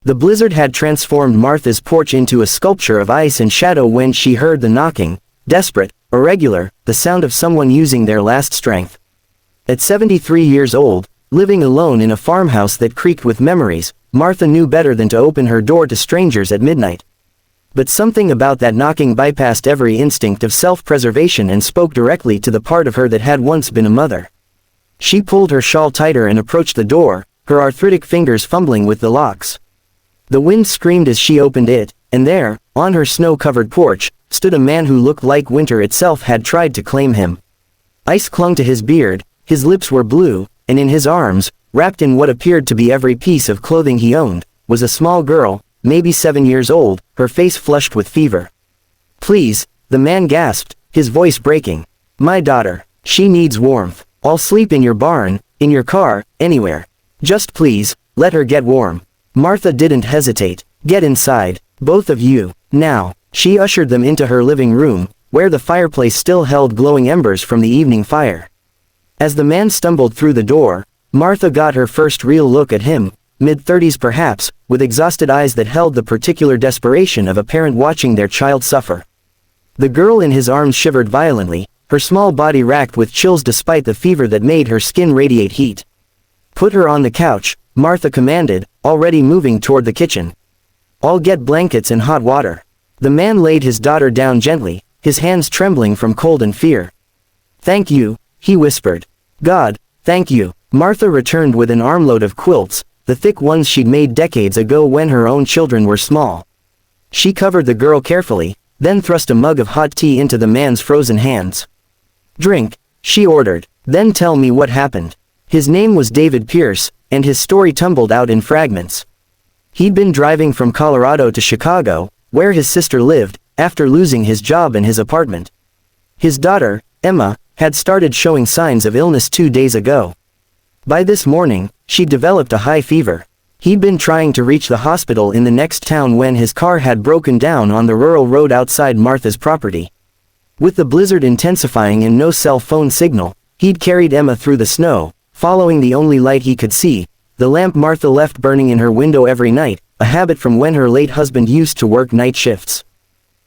The blizzard had transformed Martha's porch into a sculpture of ice and shadow when she heard the knocking, desperate, irregular, the sound of someone using their last strength. At 73 years old, living alone in a farmhouse that creaked with memories, Martha knew better than to open her door to strangers at midnight. But something about that knocking bypassed every instinct of self-preservation and spoke directly to the part of her that had once been a mother. She pulled her shawl tighter and approached the door, her arthritic fingers fumbling with the locks. The wind screamed as she opened it, and there, on her snow-covered porch, stood a man who looked like winter itself had tried to claim him. Ice clung to his beard, his lips were blue, and in his arms, wrapped in what appeared to be every piece of clothing he owned, was a small girl, maybe 7 years old, her face flushed with fever. "Please," the man gasped, his voice breaking. "My daughter. She needs warmth. I'll sleep in your barn, in your car, anywhere. Just please, let her get warm." Martha didn't hesitate. "Get inside, both of you, now." She ushered them into her living room, where the fireplace still held glowing embers from the evening fire. As the man stumbled through the door, Martha got her first real look at him, mid-30s perhaps, with exhausted eyes that held the particular desperation of a parent watching their child suffer. The girl in his arms shivered violently, her small body racked with chills despite the fever that made her skin radiate heat. "Put her on the couch," Martha commanded, already moving toward the kitchen. "I'll get blankets and hot water." The man laid his daughter down gently, his hands trembling from cold and fear. "Thank you," he whispered. "God, thank you." Martha returned with an armload of quilts, the thick ones she'd made decades ago when her own children were small. She covered the girl carefully, then thrust a mug of hot tea into the man's frozen hands. "Drink," she ordered, "then tell me what happened." His name was David Pierce, and his story tumbled out in fragments. He'd been driving from Colorado to Chicago, where his sister lived, after losing his job and his apartment. His daughter, Emma, had started showing signs of illness 2 days ago. By this morning, she'd developed a high fever. He'd been trying to reach the hospital in the next town when his car had broken down on the rural road outside Martha's property. With the blizzard intensifying and no cell phone signal, he'd carried Emma through the snow, following the only light he could see, the lamp Martha left burning in her window every night, a habit from when her late husband used to work night shifts.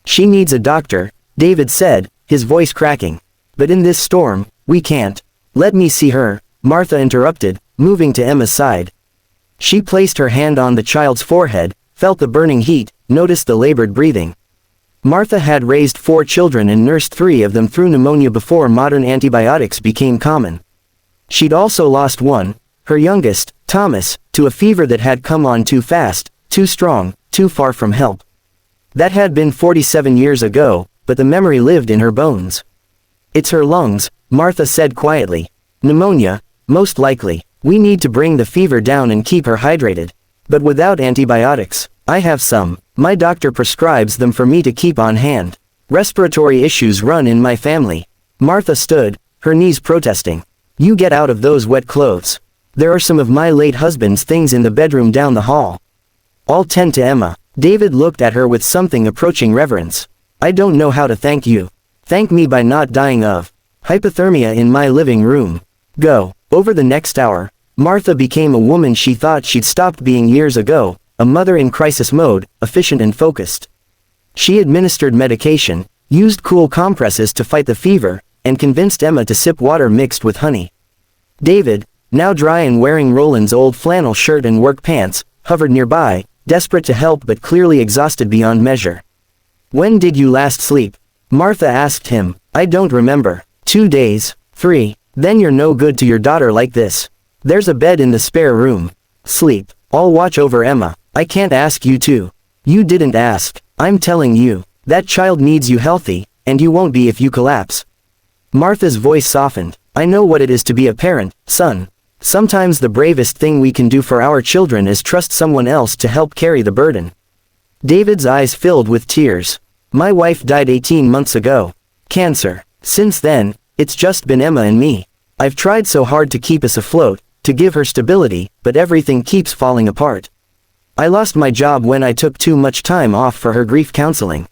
"She needs a doctor," David said, his voice cracking. "But in this storm, we can't." "Let me see her," Martha interrupted, moving to Emma's side. She placed her hand on the child's forehead, felt the burning heat, noticed the labored breathing. Martha had raised 4 children and nursed 3 of them through pneumonia before modern antibiotics became common. She'd also lost one, her youngest, Thomas, to a fever that had come on too fast, too strong, too far from help. That had been 47 years ago, but the memory lived in her bones. "It's her lungs," Martha said quietly. "Pneumonia, most likely. We need to bring the fever down and keep her hydrated. But without antibiotics. I have some. My doctor prescribes them for me to keep on hand. Respiratory issues run in my family." Martha stood, her knees protesting. "You get out of those wet clothes. There are some of my late husband's things in the bedroom down the hall. I'll tend to Emma." David looked at her with something approaching reverence. "I don't know how to thank you. Thank me by not dying of hypothermia in my living room. Go." Over the next hour, Martha became a woman she thought she'd stopped being years ago, a mother in crisis mode, efficient and focused. She administered medication, used cool compresses to fight the fever, and convinced Emma to sip water mixed with honey. David, now dry and wearing Roland's old flannel shirt and work pants, hovered nearby, desperate to help but clearly exhausted beyond measure. "When did you last sleep?" Martha asked him. "I don't remember. 2 days, 3. Then you're no good to your daughter like this. There's a bed in the spare room. Sleep. I'll watch over Emma." "I can't ask you to." "You didn't ask. I'm telling you. That child needs you healthy, and you won't be if you collapse." Martha's voice softened. "I know what it is to be a parent, son. Sometimes the bravest thing we can do for our children is trust someone else to help carry the burden." David's eyes filled with tears. "My wife died 18 months ago. Cancer. Since then, it's just been Emma and me. I've tried so hard to keep us afloat, to give her stability, but everything keeps falling apart. I lost my job when I took too much time off for her grief counseling.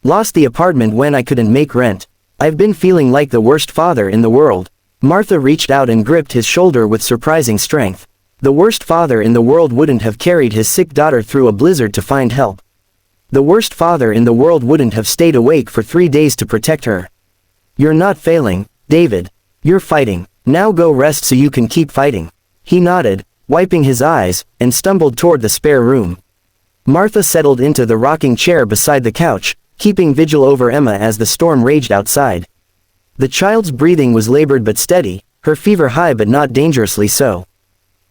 Lost the apartment when I couldn't make rent. I've been feeling like the worst father in the world." Martha reached out and gripped his shoulder with surprising strength. The worst father in the world wouldn't have carried his sick daughter through a blizzard to find help. The worst father in the world wouldn't have stayed awake for 3 days to protect her. You're not failing, David. You're fighting. Now go rest so you can keep fighting. He nodded, wiping his eyes, and stumbled toward the spare room. Martha settled into the rocking chair beside the couch, keeping vigil over Emma as the storm raged outside. The child's breathing was labored but steady, her fever high but not dangerously so.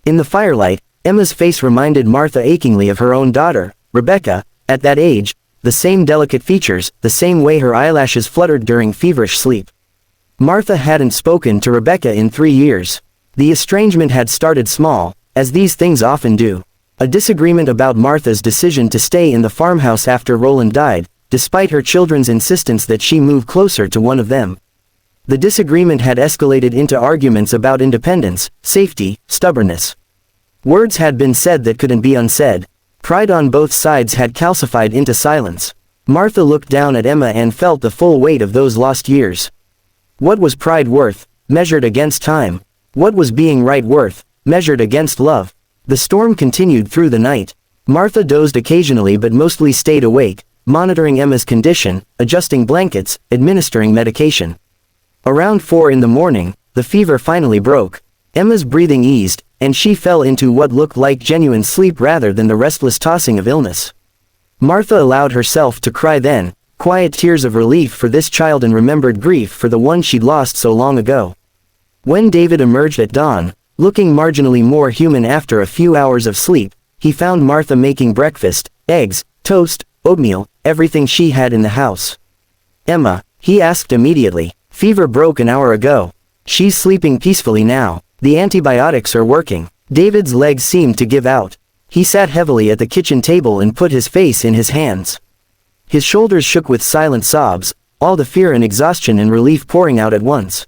In the firelight, Emma's face reminded Martha achingly of her own daughter, Rebecca, at that age, the same delicate features, the same way her eyelashes fluttered during feverish sleep. Martha hadn't spoken to Rebecca in 3 years. The estrangement had started small, as these things often do. A disagreement about Martha's decision to stay in the farmhouse after Roland died, despite her children's insistence that she move closer to one of them. The disagreement had escalated into arguments about independence, safety, stubbornness. Words had been said that couldn't be unsaid. Pride on both sides had calcified into silence. Martha looked down at Emma and felt the full weight of those lost years. What was pride worth, measured against time? What was being right worth, measured against love? The storm continued through the night. Martha dozed occasionally but mostly stayed awake, monitoring Emma's condition, adjusting blankets, administering medication. Around 4 in the morning, the fever finally broke. Emma's breathing eased, and she fell into what looked like genuine sleep rather than the restless tossing of illness. Martha allowed herself to cry then, quiet tears of relief for this child and remembered grief for the one she'd lost so long ago. When David emerged at dawn, looking marginally more human after a few hours of sleep, he found Martha making breakfast, eggs, toast, oatmeal, everything she had in the house. "Emma," he asked immediately. "Fever broke an hour ago. She's sleeping peacefully now. The antibiotics are working." David's legs seemed to give out. He sat heavily at the kitchen table and put his face in his hands. His shoulders shook with silent sobs, all the fear and exhaustion and relief pouring out at once.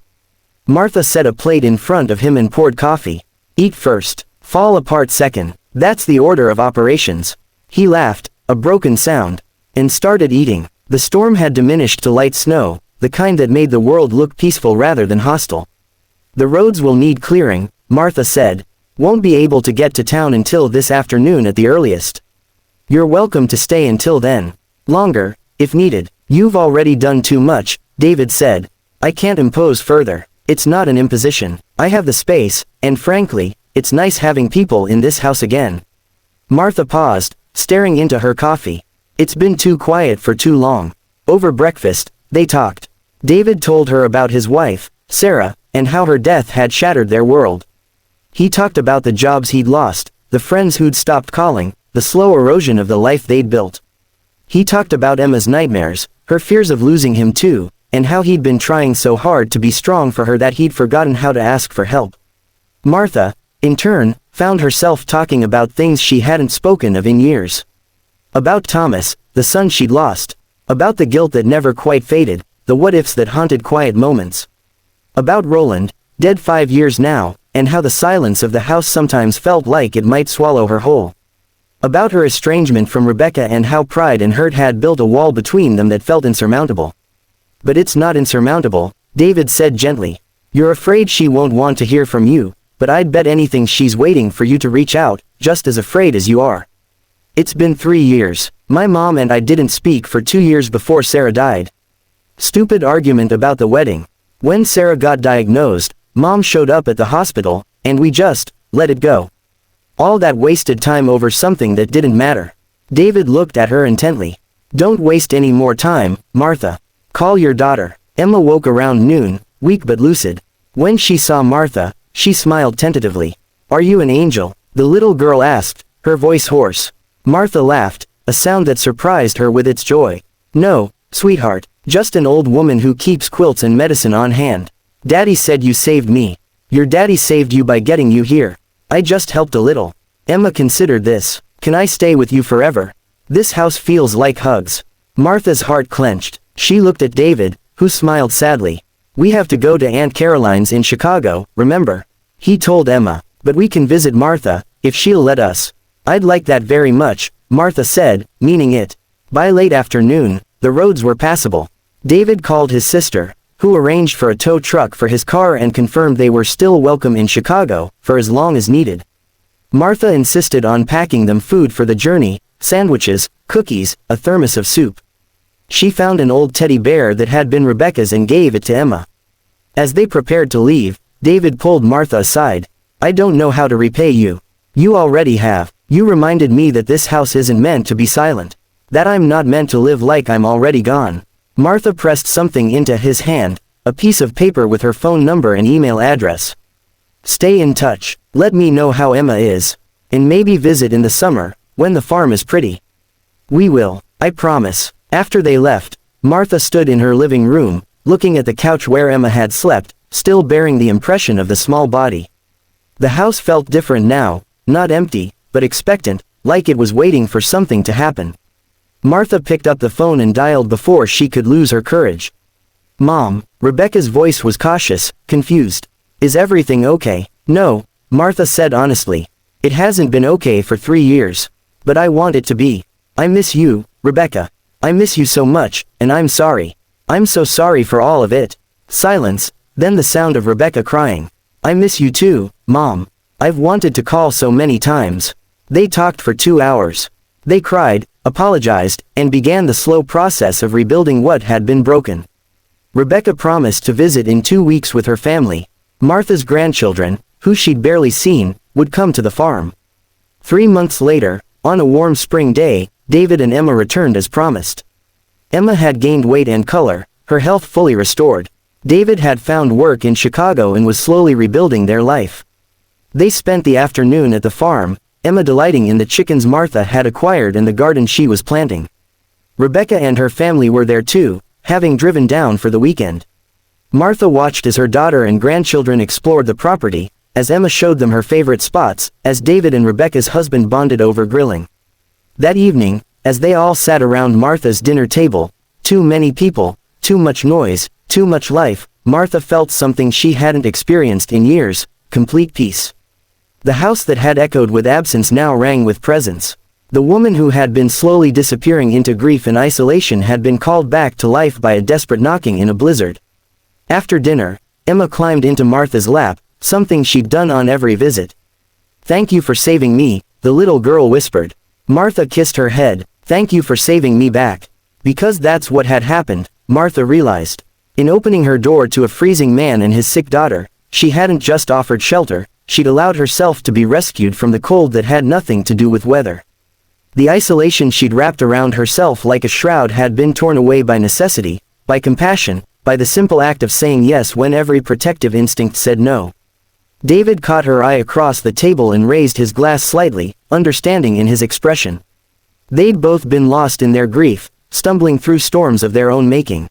Martha set a plate in front of him and poured coffee. "Eat first, fall apart second. That's the order of operations." He laughed, a broken sound, and started eating. The storm had diminished to light snow, the kind that made the world look peaceful rather than hostile. "The roads will need clearing," Martha said. "Won't be able to get to town until this afternoon at the earliest. You're welcome to stay until then. Longer, if needed." "You've already done too much," David said. "I can't impose further. It's not an imposition. I have the space, and frankly, it's nice having people in this house again." Martha paused, staring into her coffee. It's been too quiet for too long. Over breakfast, they talked. David told her about his wife, Sarah, and how her death had shattered their world. He talked about the jobs he'd lost, the friends who'd stopped calling, the slow erosion of the life they'd built. He talked about Emma's nightmares, her fears of losing him too, and how he'd been trying so hard to be strong for her that he'd forgotten how to ask for help. Martha, in turn, found herself talking about things she hadn't spoken of in years. About Thomas, the son she'd lost. About the guilt that never quite faded, the what-ifs that haunted quiet moments. About Roland, dead 5 years now, and how the silence of the house sometimes felt like it might swallow her whole. About her estrangement from Rebecca and how pride and hurt had built a wall between them that felt insurmountable. "But it's not insurmountable," David said gently. "You're afraid she won't want to hear from you, but I'd bet anything she's waiting for you to reach out, just as afraid as you are. It's been 3 years. My mom and I didn't speak for 2 years before Sarah died. Stupid argument about the wedding. When Sarah got diagnosed, Mom showed up at the hospital, and we just let it go. All that wasted time over something that didn't matter." David looked at her intently. "Don't waste any more time, Martha. Call your daughter." Emma woke around noon, weak but lucid. When she saw Martha, she smiled tentatively. "Are you an angel?" the little girl asked, her voice hoarse. Martha laughed, a sound that surprised her with its joy. "No, sweetheart, just an old woman who keeps quilts and medicine on hand. Daddy said you saved me. Your daddy saved you by getting you here. I just helped a little." Emma considered this. "Can I stay with you forever? This house feels like hugs." Martha's heart clenched. She looked at David, who smiled sadly. "We have to go to Aunt Caroline's in Chicago, remember?" He told Emma. "But we can visit Martha, if she'll let us." "I'd like that very much," Martha said, meaning it. By late afternoon, the roads were passable. David called his sister, who arranged for a tow truck for his car and confirmed they were still welcome in Chicago, for as long as needed. Martha insisted on packing them food for the journey, sandwiches, cookies, a thermos of soup. She found an old teddy bear that had been Rebecca's and gave it to Emma. As they prepared to leave, David pulled Martha aside. "I don't know how to repay you. You already have. You reminded me that this house isn't meant to be silent. That I'm not meant to live like I'm already gone." Martha pressed something into his hand, a piece of paper with her phone number and email address. "Stay in touch. Let me know how Emma is. And maybe visit in the summer, when the farm is pretty." "We will, I promise." After they left, Martha stood in her living room, looking at the couch where Emma had slept, still bearing the impression of the small body. The house felt different now, not empty, but expectant, like it was waiting for something to happen. Martha picked up the phone and dialed before she could lose her courage. "Mom," Rebecca's voice was cautious, confused. "Is everything okay?" "No," Martha said honestly. "It hasn't been okay for 3 years. But I want it to be. I miss you, Rebecca. I miss you so much, and I'm sorry. I'm so sorry for all of it." Silence, then the sound of Rebecca crying. "I miss you too, Mom. I've wanted to call so many times." They talked for 2 hours. They cried, apologized, and began the slow process of rebuilding what had been broken. Rebecca promised to visit in 2 weeks with her family. Martha's grandchildren, who she'd barely seen, would come to the farm. 3 months later, on a warm spring day, David and Emma returned as promised. Emma had gained weight and color, her health fully restored. David had found work in Chicago and was slowly rebuilding their life. They spent the afternoon at the farm, Emma delighting in the chickens Martha had acquired and the garden she was planting. Rebecca and her family were there too, having driven down for the weekend. Martha watched as her daughter and grandchildren explored the property, as Emma showed them her favorite spots, as David and Rebecca's husband bonded over grilling. That evening, as they all sat around Martha's dinner table, too many people, too much noise, too much life, Martha felt something she hadn't experienced in years: complete peace. The house that had echoed with absence now rang with presence. The woman who had been slowly disappearing into grief and isolation had been called back to life by a desperate knocking in a blizzard. After dinner, Emma climbed into Martha's lap, something she'd done on every visit. "Thank you for saving me," the little girl whispered. Martha kissed her head. "Thank you for saving me back." Because that's what had happened, Martha realized. In opening her door to a freezing man and his sick daughter, she hadn't just offered shelter, she'd allowed herself to be rescued from the cold that had nothing to do with weather. The isolation she'd wrapped around herself like a shroud had been torn away by necessity, by compassion, by the simple act of saying yes when every protective instinct said no. David caught her eye across the table and raised his glass slightly, understanding in his expression. They'd both been lost in their grief, stumbling through storms of their own making.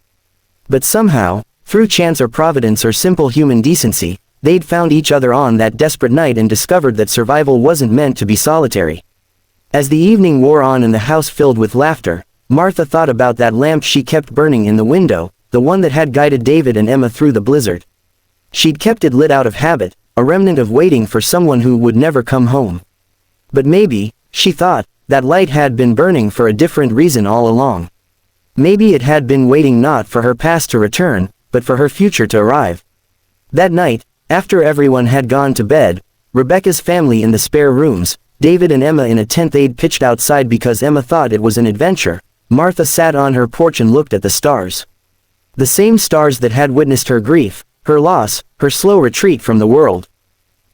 But somehow, through chance or providence or simple human decency, they'd found each other on that desperate night and discovered that survival wasn't meant to be solitary. As the evening wore on and the house filled with laughter, Martha thought about that lamp she kept burning in the window, the one that had guided David and Emma through the blizzard. She'd kept it lit out of habit, a remnant of waiting for someone who would never come home. But maybe, she thought, that light had been burning for a different reason all along. Maybe it had been waiting not for her past to return, but for her future to arrive. That night, after everyone had gone to bed, Rebecca's family in the spare rooms, David and Emma in a tent they'd pitched outside because Emma thought it was an adventure, Martha sat on her porch and looked at the stars. The same stars that had witnessed her grief, her loss, her slow retreat from the world.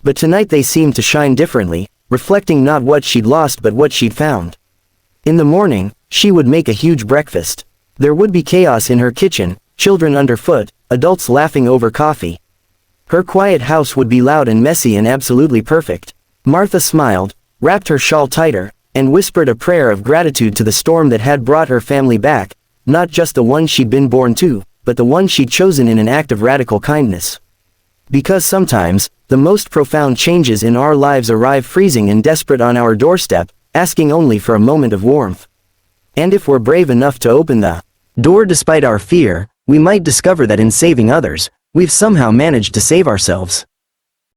But tonight they seemed to shine differently, reflecting not what she'd lost but what she'd found. In the morning, she would make a huge breakfast. There would be chaos in her kitchen, children underfoot, adults laughing over coffee. Her quiet house would be loud and messy and absolutely perfect. Martha smiled, wrapped her shawl tighter, and whispered a prayer of gratitude to the storm that had brought her family back, not just the one she'd been born to, but the one she'd chosen in an act of radical kindness. Because sometimes, the most profound changes in our lives arrive freezing and desperate on our doorstep, asking only for a moment of warmth. And if we're brave enough to open the door despite our fear, we might discover that in saving others, we've somehow managed to save ourselves.